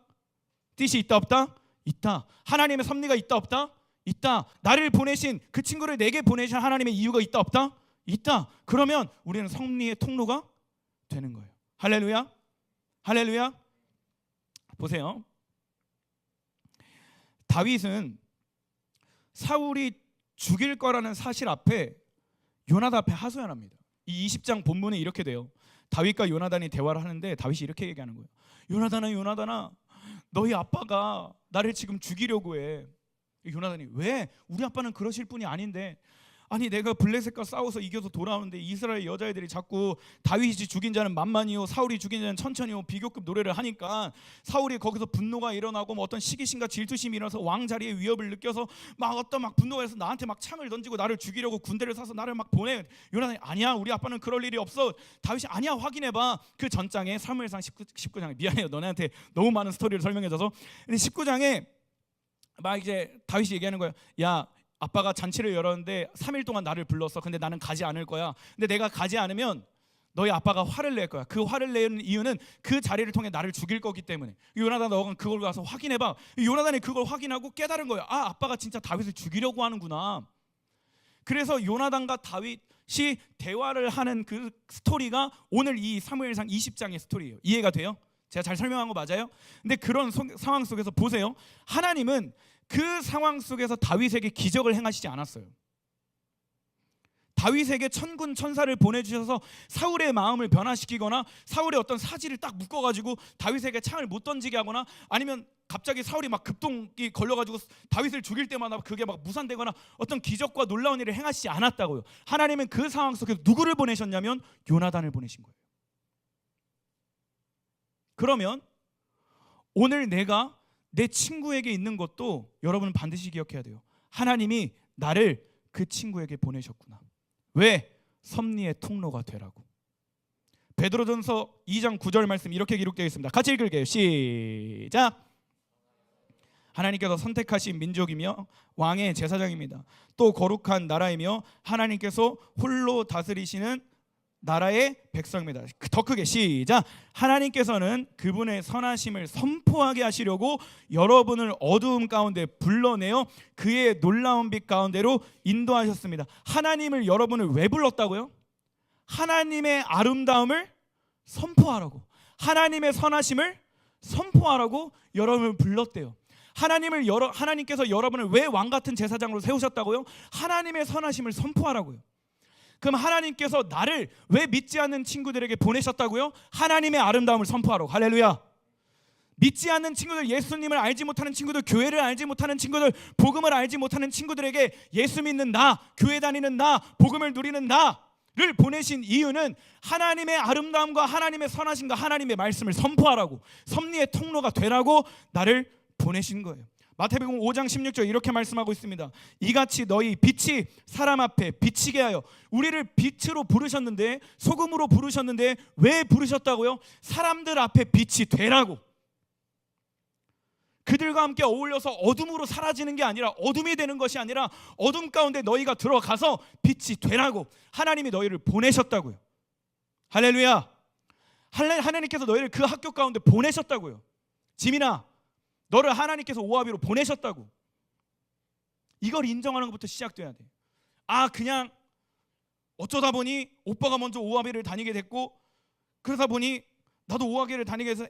뜻이 있다 없다? 있다. 하나님의 섭리가 있다 없다? 있다. 나를 보내신 그 친구를 내게 보내신 하나님의 이유가 있다 없다? 있다. 그러면 우리는 섭리의 통로가 되는 거예요. 할렐루야. 할렐루야. 보세요. 다윗은 사울이 죽일 거라는 사실 앞에 요나단 앞에 하소연합니다. 이 20장 본문에 이렇게 돼요. 다윗과 요나단이 대화를 하는데 다윗이 이렇게 얘기하는 거예요. 요나단아, 요나단아, 너희 아빠가 나를 지금 죽이려고 해. 요나단이, 왜? 우리 아빠는 그러실 분이 아닌데. 아니, 내가 블레셋과 싸워서 이겨서 돌아오는데 이스라엘 여자애들이 자꾸 다윗이 죽인 자는 만만이요 사울이 죽인 자는 천천히요 비교급 노래를 하니까 사울이 거기서 분노가 일어나고 뭐 어떤 시기심과 질투심이 일어나서 왕 자리의 위협을 느껴서 막 어떤 막 분노가 해서 나한테 막 창을 던지고 나를 죽이려고 군대를 사서 나를 막 보내. 요나단이, 아니야, 우리 아빠는 그럴 일이 없어. 다윗이, 아니야, 확인해봐. 그 전장에 사무엘상 19장에, 미안해요, 너네한테 너무 많은 스토리를 설명해줘서. 근데 19장에 막 이제 다윗이 얘기하는 거예요. 야, 아빠가 잔치를 열었는데 3일 동안 나를 불렀어. 근데 나는 가지 않을 거야. 근데 내가 가지 않으면 너희 아빠가 화를 낼 거야. 그 화를 내는 이유는 그 자리를 통해 나를 죽일 거기 때문에. 요나단, 너가 그걸 가서 확인해봐. 요나단이 그걸 확인하고 깨달은 거야. 아, 아빠가 진짜 다윗을 죽이려고 하는구나. 그래서 요나단과 다윗이 대화를 하는 그 스토리가 오늘 이 사무엘상 20장의 스토리예요. 이해가 돼요? 제가 잘 설명한 거 맞아요? 근데 그런 상황 속에서 보세요. 하나님은 그 상황 속에서 다윗에게 기적을 행하시지 않았어요. 다윗에게 천군 천사를 보내주셔서 사울의 마음을 변화시키거나 사울의 어떤 사지를 딱 묶어가지고 다윗에게 창을 못 던지게 하거나 아니면 갑자기 사울이 막 급동이 걸려가지고 다윗을 죽일 때마다 그게 막 무산되거나 어떤 기적과 놀라운 일을 행하시지 않았다고요. 하나님은 그 상황 속에서 누구를 보내셨냐면 요나단을 보내신 거예요. 그러면 오늘 내가 내 친구에게 있는 것도 여러분은 반드시 기억해야 돼요. 하나님이 나를 그 친구에게 보내셨구나. 왜? 섭리의 통로가 되라고. 베드로전서 2장 9절 말씀 이렇게 기록되어 있습니다. 같이 읽을게요. 시작. 하나님께서 선택하신 민족이며 왕의 제사장입니다. 또 거룩한 나라이며 하나님께서 홀로 다스리시는 나라의 백성입니다. 더 크게 시작. 하나님께서는 그분의 선하심을 선포하게 하시려고 여러분을 어두움 가운데 불러내어 그의 놀라운 빛 가운데로 인도하셨습니다. 하나님을 여러분을 왜 불렀다고요? 하나님의 아름다움을 선포하라고, 하나님의 선하심을 선포하라고 여러분을 불렀대요. 하나님께서 여러분을 왜 왕같은 제사장으로 세우셨다고요? 하나님의 선하심을 선포하라고요. 그럼 하나님께서 나를 왜 믿지 않는 친구들에게 보내셨다고요? 하나님의 아름다움을 선포하라고. 할렐루야. 믿지 않는 친구들, 예수님을 알지 못하는 친구들, 교회를 알지 못하는 친구들, 복음을 알지 못하는 친구들에게 예수 믿는 나, 교회 다니는 나, 복음을 누리는 나를 보내신 이유는 하나님의 아름다움과 하나님의 선하심과 하나님의 말씀을 선포하라고, 섭리의 통로가 되라고 나를 보내신 거예요. 마태복음 5장 16절 이렇게 말씀하고 있습니다. 이같이 너희 빛이 사람 앞에 비치게 하여. 우리를 빛으로 부르셨는데, 소금으로 부르셨는데 왜 부르셨다고요? 사람들 앞에 빛이 되라고. 그들과 함께 어울려서 어둠으로 사라지는 게 아니라, 어둠이 되는 것이 아니라 어둠 가운데 너희가 들어가서 빛이 되라고 하나님이 너희를 보내셨다고요. 할렐루야. 하나님께서 너희를 그 학교 가운데 보내셨다고요. 지민아, 너를 하나님께서 오하비로 보내셨다고. 이걸 인정하는 것부터 시작돼야 돼. 아, 그냥 어쩌다 보니 오빠가 먼저 오하비를 다니게 됐고 그러다 보니 나도 오하비를 다니게 돼서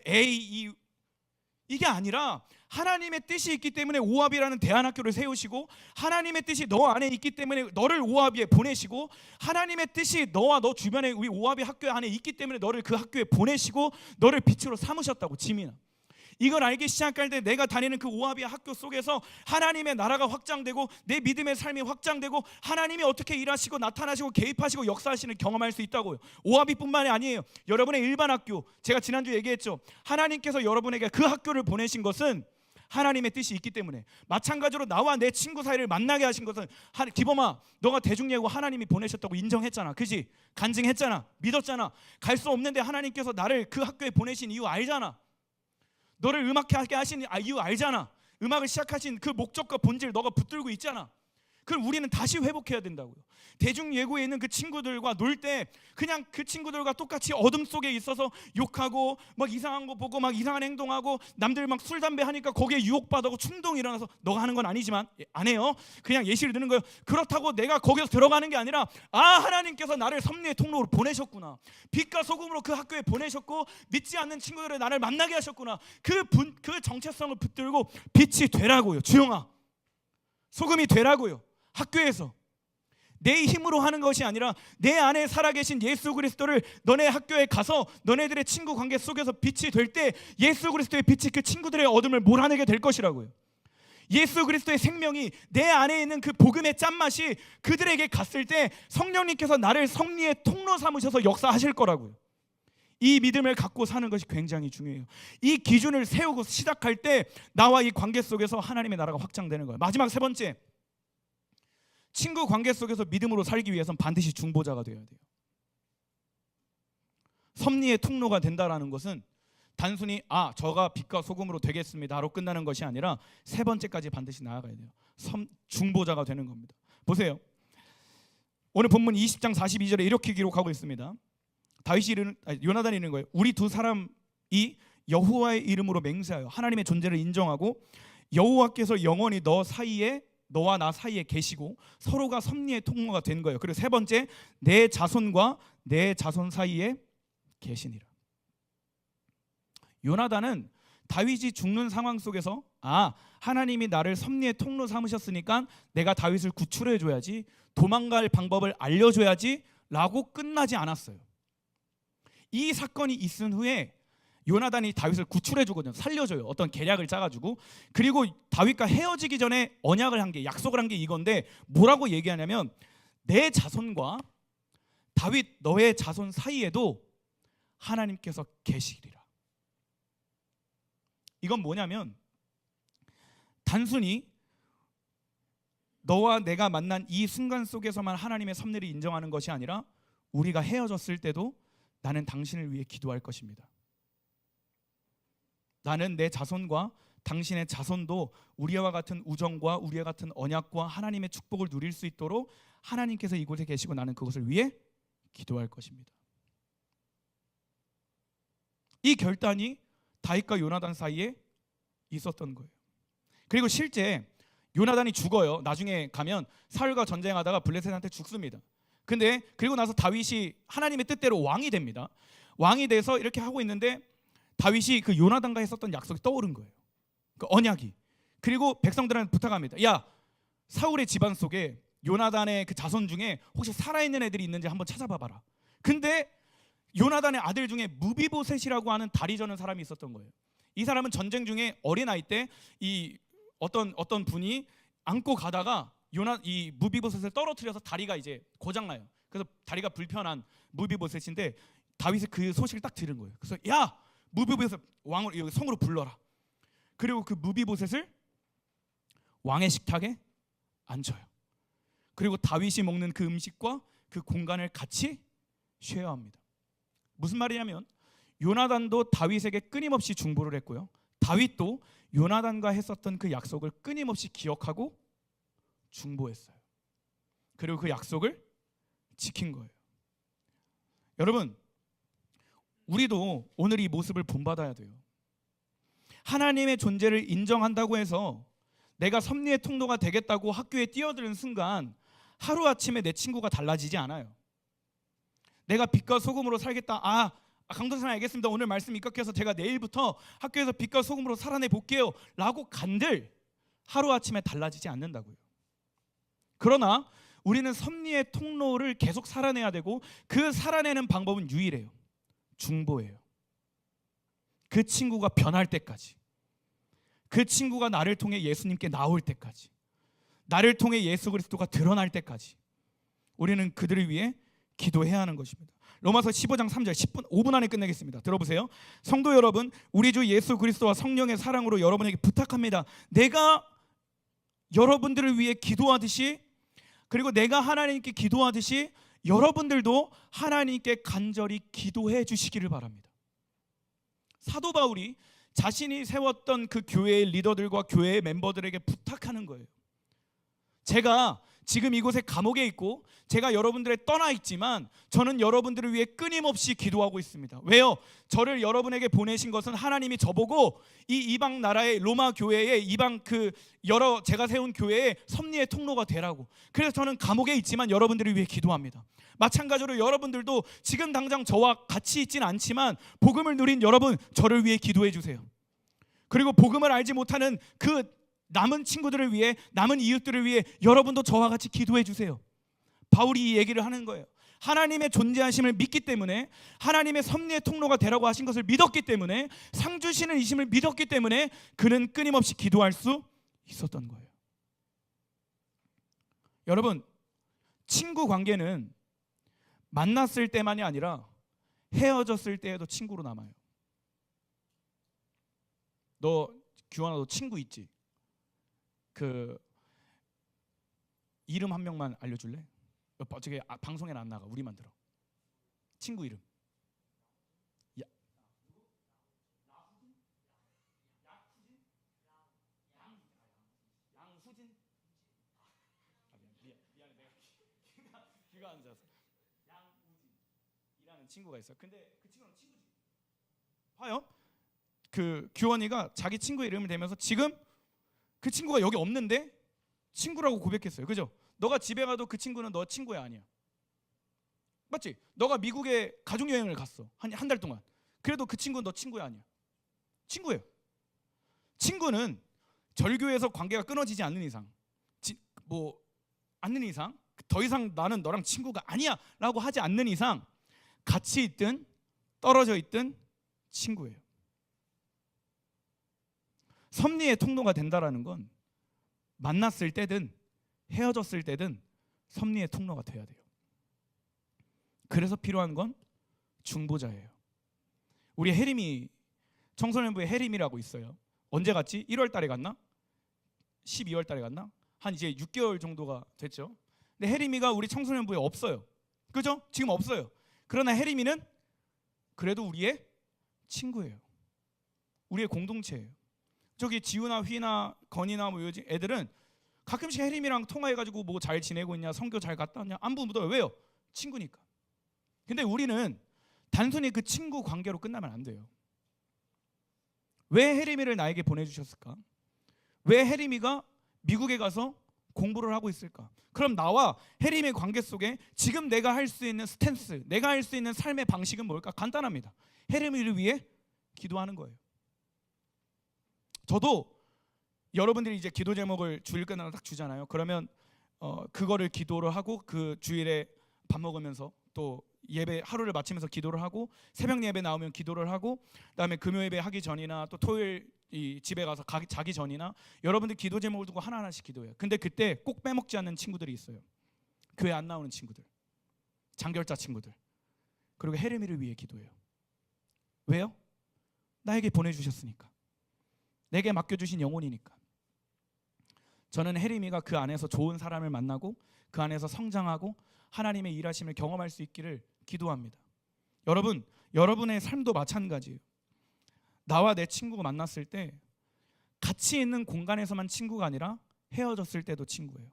이게 아니라 하나님의 뜻이 있기 때문에 오하비라는 대안학교를 세우시고, 하나님의 뜻이 너 안에 있기 때문에 너를 오하비에 보내시고, 하나님의 뜻이 너와 너 주변에 우리 오하비 학교 안에 있기 때문에 너를 그 학교에 보내시고 너를 빛으로 삼으셨다고. 지민아, 이걸 알기 시작할 때 내가 다니는 그 오하비 학교 속에서 하나님의 나라가 확장되고 내 믿음의 삶이 확장되고 하나님이 어떻게 일하시고 나타나시고 개입하시고 역사하시는 경험할 수 있다고요. 오하비뿐만이 아니에요. 여러분의 일반 학교, 제가 지난주 얘기했죠. 하나님께서 여러분에게 그 학교를 보내신 것은 하나님의 뜻이 있기 때문에. 마찬가지로 나와 내 친구 사이를 만나게 하신 것은, 기범아, 너가 대중예고 하나님이 보내셨다고 인정했잖아. 그지? 간증했잖아. 믿었잖아. 갈 수 없는데 하나님께서 나를 그 학교에 보내신 이유 알잖아. 너를 음악하게 하신 이유 알잖아. 음악을 시작하신 그 목적과 본질 너가 붙들고 있잖아. 그럼 우리는 다시 회복해야 된다고요. 대중예고에 있는 그 친구들과 놀 때 그냥 그 친구들과 똑같이 어둠 속에 있어서 욕하고 막 이상한 거 보고 막 이상한 행동하고 남들 막 술 담배 하니까 거기에 유혹받고 충동이 일어나서 너가 하는 건 아니지만 안 해요. 그냥 예시를 드는 거예요. 그렇다고 내가 거기서 들어가는 게 아니라 하나님께서 나를 섭리의 통로로 보내셨구나. 빛과 소금으로 그 학교에 보내셨고 믿지 않는 친구들을 나를 만나게 하셨구나. 그 정체성을 붙들고 빛이 되라고요. 주영아, 소금이 되라고요. 학교에서 내 힘으로 하는 것이 아니라 내 안에 살아계신 예수 그리스도를 너네 학교에 가서 너네들의 친구 관계 속에서 빛이 될 때 예수 그리스도의 빛이 그 친구들의 어둠을 몰아내게 될 것이라고요. 예수 그리스도의 생명이 내 안에 있는 그 복음의 짠맛이 그들에게 갔을 때 성령님께서 나를 섭리의 통로 삼으셔서 역사하실 거라고요. 이 믿음을 갖고 사는 것이 굉장히 중요해요. 이 기준을 세우고 시작할 때 나와 이 관계 속에서 하나님의 나라가 확장되는 거예요. 마지막 세 번째, 친구 관계 속에서 믿음으로 살기 위해서는 반드시 중보자가 되어야 돼요. 섭리의 통로가 된다라는 것은 단순히 저가 빛과 소금으로 되겠습니다로 끝나는 것이 아니라 세 번째까지 반드시 나아가야 돼요. 중보자가 되는 겁니다. 보세요. 오늘 본문 20장 42절에 이렇게 기록하고 있습니다. 요나단이 이르는 거예요. 우리 두 사람이 여호와의 이름으로 맹세하여 하나님의 존재를 인정하고 여호와께서 영원히 너와 나 사이에 계시고 서로가 섭리의 통로가 된 거예요. 그리고 세 번째, 내 자손과 내 자손 사이에 계시니라. 요나단은 다윗이 죽는 상황 속에서 하나님이 나를 섭리의 통로 삼으셨으니까 내가 다윗을 구출해 줘야지, 도망갈 방법을 알려줘야지 라고 끝나지 않았어요. 이 사건이 있은 후에 요나단이 다윗을 구출해 주거든요. 살려줘요. 어떤 계략을 짜가지고. 그리고 다윗과 헤어지기 전에 언약을 한 게, 약속을 한 게 이건데 뭐라고 얘기하냐면 내 자손과 다윗 너의 자손 사이에도 하나님께서 계시리라. 이건 뭐냐면 단순히 너와 내가 만난 이 순간 속에서만 하나님의 섭리를 인정하는 것이 아니라 우리가 헤어졌을 때도 나는 당신을 위해 기도할 것입니다. 나는 내 자손과 당신의 자손도 우리와 같은 우정과 우리와 같은 언약과 하나님의 축복을 누릴 수 있도록 하나님께서 이곳에 계시고 나는 그것을 위해 기도할 것입니다. 이 결단이 다윗과 요나단 사이에 있었던 거예요. 그리고 실제 요나단이 죽어요. 나중에 가면 사울과 전쟁하다가 블레셋한테 죽습니다. 근데 그리고 나서 다윗이 하나님의 뜻대로 왕이 됩니다. 왕이 돼서 이렇게 하고 있는데 다윗이 그 요나단과 했었던 약속이 떠오른 거예요. 그 언약이. 그리고 백성들한테 부탁합니다. 야, 사울의 집안 속에 요나단의 그 자손 중에 혹시 살아있는 애들이 있는지 한번 찾아봐봐라. 근데 요나단의 아들 중에 무비보셋이라고 하는 다리 저는 사람이 있었던 거예요. 이 사람은 전쟁 중에 어린아이 때 이 어떤 분이 안고 가다가 이 무비보셋을 떨어뜨려서 다리가 이제 고장나요. 그래서 다리가 불편한 무비보셋인데 다윗이 그 소식을 딱 들은 거예요. 그래서 야, 무비보셋 왕을 성으로 불러라. 그리고 그 무비보셋을 왕의 식탁에 앉혀요. 그리고 다윗이 먹는 그 음식과 그 공간을 같이 쉐어합니다. 무슨 말이냐면 요나단도 다윗에게 끊임없이 중보를 했고요. 다윗도 요나단과 했었던 그 약속을 끊임없이 기억하고 중보했어요. 그리고 그 약속을 지킨 거예요. 여러분, 우리도 오늘 이 모습을 본받아야 돼요. 하나님의 존재를 인정한다고 해서 내가 섭리의 통로가 되겠다고 학교에 뛰어드는 순간 하루아침에 내 친구가 달라지지 않아요. 내가 빛과 소금으로 살겠다. 강도사님 알겠습니다. 오늘 말씀 입각해서 제가 내일부터 학교에서 빛과 소금으로 살아내 볼게요 라고 간들 하루아침에 달라지지 않는다고요. 그러나 우리는 섭리의 통로를 계속 살아내야 되고 그 살아내는 방법은 유일해요. 중보예요. 그 친구가 변할 때까지, 그 친구가 나를 통해 예수님께 나올 때까지, 나를 통해 예수 그리스도가 드러날 때까지 우리는 그들을 위해 기도해야 하는 것입니다. 로마서 15장 3절 5분 안에 끝내겠습니다. 들어보세요. 성도 여러분, 우리 주 예수 그리스도와 성령의 사랑으로 여러분에게 부탁합니다. 내가 여러분들을 위해 기도하듯이, 그리고 내가 하나님께 기도하듯이 여러분들도 하나님께 간절히 기도해 주시기를 바랍니다. 사도 바울이 자신이 세웠던 그 교회의 리더들과 교회의 멤버들에게 부탁하는 거예요. 제가 지금 이곳에 감옥에 있고 제가 여러분들에 떠나 있지만 저는 여러분들을 위해 끊임없이 기도하고 있습니다. 왜요? 저를 여러분에게 보내신 것은 하나님이 저보고 이 이방 나라의 로마 교회의 이방 그 여러 제가 세운 교회의 섭리의 통로가 되라고. 그래서 저는 감옥에 있지만 여러분들을 위해 기도합니다. 마찬가지로 여러분들도 지금 당장 저와 같이 있지는 않지만 복음을 누린 여러분, 저를 위해 기도해 주세요. 그리고 복음을 알지 못하는 그 남은 친구들을 위해, 남은 이웃들을 위해 여러분도 저와 같이 기도해 주세요. 바울이 이 얘기를 하는 거예요. 하나님의 존재하심을 믿기 때문에, 하나님의 섭리의 통로가 되라고 하신 것을 믿었기 때문에, 상 주시는 이심을 믿었기 때문에 그는 끊임없이 기도할 수 있었던 거예요. 여러분, 친구 관계는 만났을 때만이 아니라 헤어졌을 때에도 친구로 남아요. 너 규환아, 너 친구 있지? 그 이름 한 명만 알려줄래? 저기 방송에 안 나가. 우리만 들어. 친구 이름. 양수진. 미안해, 내가 귀가 안 잡아서. 양우진이라는 친구가 있어. 근데 그 친구는 친구지. 봐요. 그 규원이가 자기 친구 이름을 대면서 지금 그 친구가 여기 없는데 친구라고 고백했어요. 그죠? 너가 집에 가도 그 친구는 너 친구야 아니야? 맞지? 너가 미국에 가족여행을 갔어. 한 달 동안. 그래도 그 친구는 너 친구야 아니야? 친구예요. 친구는 절교에서 관계가 끊어지지 않는 이상, 않는 이상, 더 이상 나는 너랑 친구가 아니야 라고 하지 않는 이상 같이 있든 떨어져 있든 친구예요. 섭리의 통로가 된다라는 건 만났을 때든 헤어졌을 때든 섭리의 통로가 돼야 돼요. 그래서 필요한 건 중보자예요. 우리 혜림이 청소년부에 혜림이라고 있어요. 언제 갔지? 1월 달에 갔나? 12월 달에 갔나? 한 이제 6개월 정도가 됐죠. 근데 혜림이가 우리 청소년부에 없어요. 그죠? 지금 없어요. 그러나 혜림이는 그래도 우리의 친구예요. 우리의 공동체예요. 저기 지우나 휘나 건이나 뭐 요즘 애들은 가끔씩 혜림이랑 통화해가지고 뭐 잘 지내고 있냐, 성교 잘 갔다 왔냐 안부 묻어요. 왜요? 친구니까. 근데 우리는 단순히 그 친구 관계로 끝나면 안 돼요. 왜 혜림이를 나에게 보내주셨을까? 왜 혜림이가 미국에 가서 공부를 하고 있을까? 그럼 나와 혜림의 관계 속에 지금 내가 할 수 있는 스탠스, 내가 할 수 있는 삶의 방식은 뭘까? 간단합니다. 혜림이를 위해 기도하는 거예요. 저도 여러분들이 이제 기도 제목을 주일 끝나고 딱 주잖아요. 그러면 그거를 기도를 하고 그 주일에 밥 먹으면서 또 예배 하루를 마치면서 기도를 하고 새벽 예배 나오면 기도를 하고 그다음에 금요 예배 하기 전이나 또 토요일 이 집에 가서 자기 전이나 여러분들 기도 제목을 두고 하나하나씩 기도해요. 근데 그때 꼭 빼먹지 않는 친구들이 있어요. 교회 안 나오는 친구들, 장결자 친구들, 그리고 혜림이를 위해 기도해요. 왜요? 나에게 보내주셨으니까, 내게 맡겨주신 영혼이니까. 저는 혜림이가 그 안에서 좋은 사람을 만나고 그 안에서 성장하고 하나님의 일하심을 경험할 수 있기를 기도합니다. 여러분, 여러분의 삶도 마찬가지예요. 나와 내 친구가 만났을 때 같이 있는 공간에서만 친구가 아니라 헤어졌을 때도 친구예요.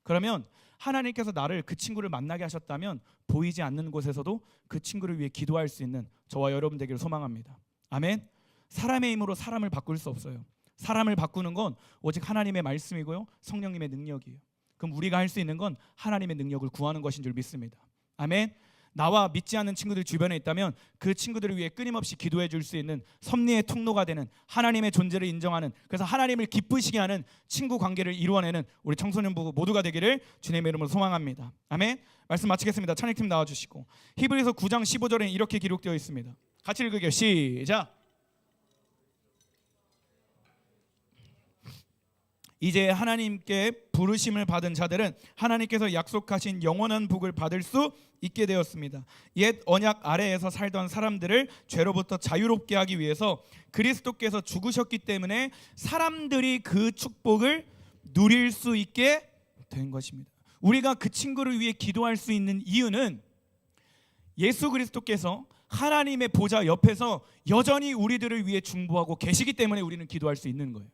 그러면 하나님께서 나를 그 친구를 만나게 하셨다면 보이지 않는 곳에서도 그 친구를 위해 기도할 수 있는 저와 여러분 되기를 소망합니다. 아멘. 사람의 힘으로 사람을 바꿀 수 없어요. 사람을 바꾸는 건 오직 하나님의 말씀이고요, 성령님의 능력이에요. 그럼 우리가 할 수 있는 건 하나님의 능력을 구하는 것인 줄 믿습니다. 아멘. 나와 믿지 않는 친구들 주변에 있다면 그 친구들을 위해 끊임없이 기도해 줄 수 있는 섭리의 통로가 되는, 하나님의 존재를 인정하는, 그래서 하나님을 기쁘시게 하는 친구 관계를 이루어내는 우리 청소년부 모두가 되기를 주님의 이름으로 소망합니다. 아멘. 말씀 마치겠습니다. 찬양팀 나와주시고, 히브리서 9장 15절에 이렇게 기록되어 있습니다. 같이 읽을게요. 시작. 이제 하나님께 부르심을 받은 자들은 하나님께서 약속하신 영원한 복을 받을 수 있게 되었습니다. 옛 언약 아래에서 살던 사람들을 죄로부터 자유롭게 하기 위해서 그리스도께서 죽으셨기 때문에 사람들이 그 축복을 누릴 수 있게 된 것입니다. 우리가 그 친구를 위해 기도할 수 있는 이유는 예수 그리스도께서 하나님의 보좌 옆에서 여전히 우리들을 위해 중보하고 계시기 때문에 우리는 기도할 수 있는 거예요.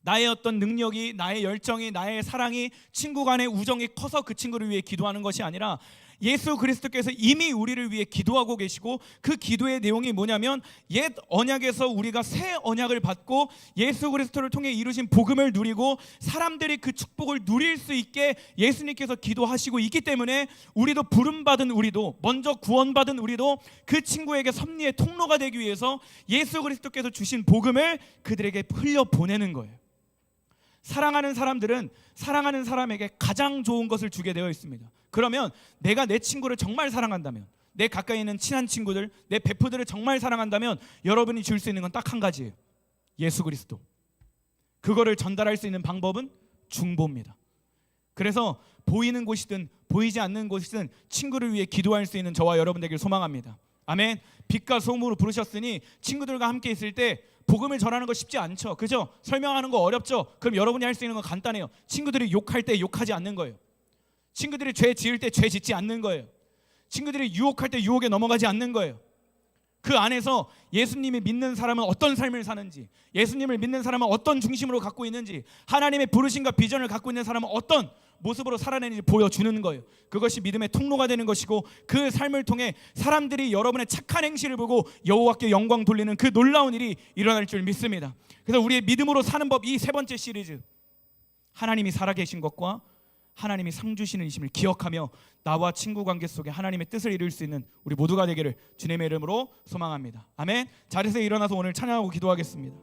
나의 어떤 능력이, 나의 열정이, 나의 사랑이, 친구 간의 우정이 커서 그 친구를 위해 기도하는 것이 아니라 예수 그리스도께서 이미 우리를 위해 기도하고 계시고, 그 기도의 내용이 뭐냐면 옛 언약에서 우리가 새 언약을 받고 예수 그리스도를 통해 이루신 복음을 누리고 사람들이 그 축복을 누릴 수 있게 예수님께서 기도하시고 있기 때문에 우리도 부름받은, 우리도 먼저 구원받은 우리도 그 친구에게 섭리의 통로가 되기 위해서 예수 그리스도께서 주신 복음을 그들에게 흘려보내는 거예요. 사랑하는 사람들은 사랑하는 사람에게 가장 좋은 것을 주게 되어 있습니다. 그러면 내가 내 친구를 정말 사랑한다면, 내 가까이 있는 친한 친구들, 내 베프들을 정말 사랑한다면 여러분이 줄 수 있는 건 딱 한 가지예요. 예수 그리스도. 그거를 전달할 수 있는 방법은 중보입니다. 그래서 보이는 곳이든 보이지 않는 곳이든 친구를 위해 기도할 수 있는 저와 여러분 되길 소망합니다. 아멘. 빛과 소금으로 부르셨으니 친구들과 함께 있을 때 복음을 전하는 거 쉽지 않죠. 그죠? 설명하는 거 어렵죠. 그럼 여러분이 할 수 있는 건 간단해요. 친구들이 욕할 때 욕하지 않는 거예요. 친구들이 죄 지을 때 죄 짓지 않는 거예요. 친구들이 유혹할 때 유혹에 넘어가지 않는 거예요. 그 안에서 예수님이 믿는 사람은 어떤 삶을 사는지, 예수님을 믿는 사람은 어떤 중심으로 갖고 있는지, 하나님의 부르심과 비전을 갖고 있는 사람은 어떤 모습으로 살아내는지 보여주는 거예요. 그것이 믿음의 통로가 되는 것이고, 그 삶을 통해 사람들이 여러분의 착한 행실을 보고 여호와께 영광 돌리는 그 놀라운 일이 일어날 줄 믿습니다. 그래서 우리의 믿음으로 사는 법, 이 세 번째 시리즈, 하나님이 살아계신 것과 하나님이 상 주시는 이심을 기억하며 나와 친구 관계 속에 하나님의 뜻을 이룰 수 있는 우리 모두가 되기를 주님의 이름으로 소망합니다. 아멘. 자리에서 일어나서 오늘 찬양하고 기도하겠습니다.